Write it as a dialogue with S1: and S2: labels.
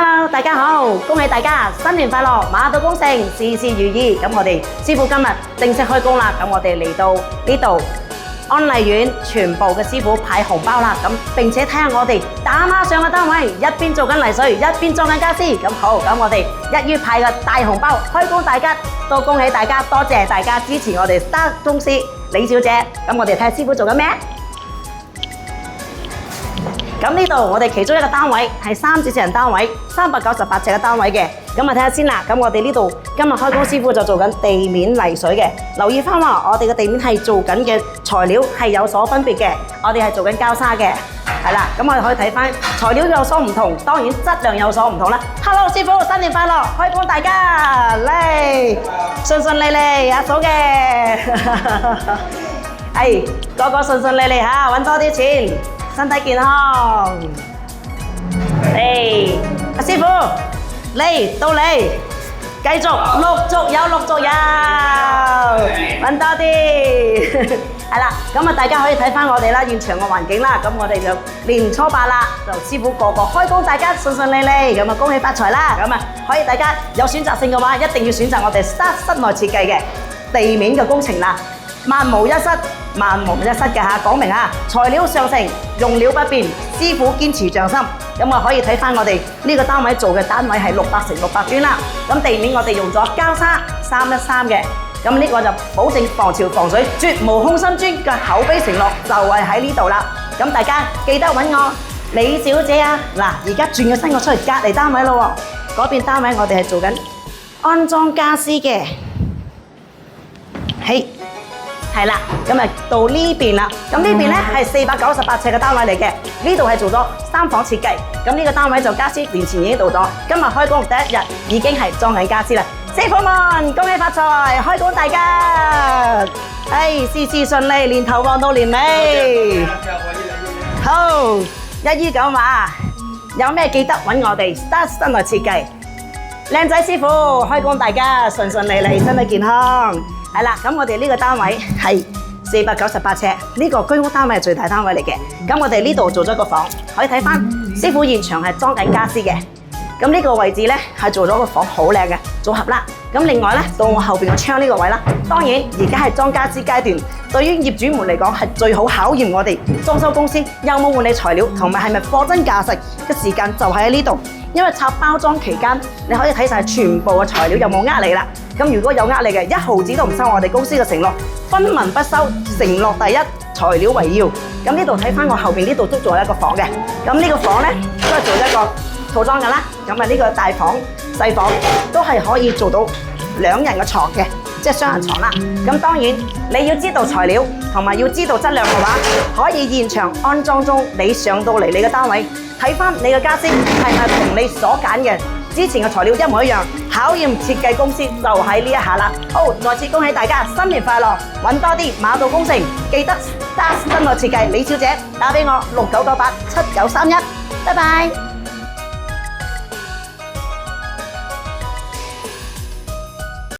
S1: Hello， 大家好，恭喜大家新年快樂，馬到功成，事事如意。咁我哋師傅今日正式開工啦，咁我哋嚟到呢度安麗苑全部嘅師傅派紅包啦，咁並且睇下我哋打孖上嘅單位，一邊做緊泥水，一邊裝緊家私。咁好，咁我哋一於派個大紅包，開工大吉，都恭喜大家，多謝大家支持我哋 Star 公司李小姐。咁我哋睇下師傅做緊咩？咁呢度我哋其中一個單位係3至4人單位，398尺嘅單位嘅。咁啊睇下先啦。咁我哋呢度今日開工師傅就做緊地面泥水嘅。留意翻話，我哋嘅地面係做緊嘅材料係有所分別嘅。我哋係做緊膠沙嘅，係啦。咁我哋可以睇翻材料有所唔同，當然質量有所唔同啦。Hello， 師傅，新年快樂！開工大家嚟，順順利利，阿嫂嘅，係個個順順利利嚇，揾多啲錢。身體健康，嚟，阿師傅嚟到你，繼續陸續有，揾多啲，係啦，咁啊大家可以睇翻我哋啦，現場嘅環境啦，咁我哋就年初8啦，就師傅個個開工，大家順順利利，咁啊恭喜發財啦，咁啊可以大家有選擇性嘅話，一定要選擇我哋室內設計嘅地面嘅工程啦。萬無一失嘅嚇，講明嚇，材料上乘，用料不變，師傅堅持匠心。咁啊可以睇翻我哋呢個單位做嘅單位係600乘600磚啦。咁地面我哋用咗膠沙313嘅，咁呢個就保證防潮防水，絕無空心磚嘅口碑承諾就係喺呢度啦。咁大家記得揾我李小姐啊！嗱，而家轉個身我出嚟隔離單位咯喎，嗰邊單位我哋係做緊安裝家私嘅，係。係啦，咁啊到呢邊啦，咁呢邊咧係498尺嘅單位嚟嘅，呢度係做咗3房設計，咁呢個單位就家私年前已經到咗，今日開工第1日已經係裝緊家私啦，師傅們恭喜發財，開工大吉，事事順利，年頭旺到年尾，好，一於咁話，有咩記得揾我哋 Star 室內設計，靚仔師傅開工大吉，順順利利，身體健康。係啦，咁我哋呢個單位係498尺，呢個居屋單位係最大單位嚟嘅。咁我哋呢度做咗個房，可以睇翻師傅現場係裝緊家私嘅。咁呢個位置咧係做咗個房，好靚嘅組合啦。咁另外咧到我後邊個窗呢個位啦，當然而家係裝家私階段，對於業主們嚟講係最好考驗我哋裝修公司有冇換你材料，同埋係咪貨真價實嘅時間就喺呢度。因為拆包裝期間，你可以睇晒全部嘅材料有冇呃你啦。咁如果有呃你嘅，1毫子都唔收我哋公司嘅承諾，分文不收，承諾第一，材料為要。咁呢度睇翻我後邊呢度都做一個房嘅。咁呢個房咧都係做一個套裝㗎啦。咁啊呢個大房、細房都係可以做到2人嘅床嘅，即係雙人床啦。咁當然你要知道材料同埋要知道質量嘅話，可以現場安裝中，你上到嚟你嘅單位睇翻你嘅家私係咪同你所揀嘅之前嘅材料一模一樣，考驗設計公司就喺呢一下啦。好，再次恭喜大家新年快樂，揾多啲馬到功成，記得 Star 室內設計李小姐打俾我69987931，拜拜。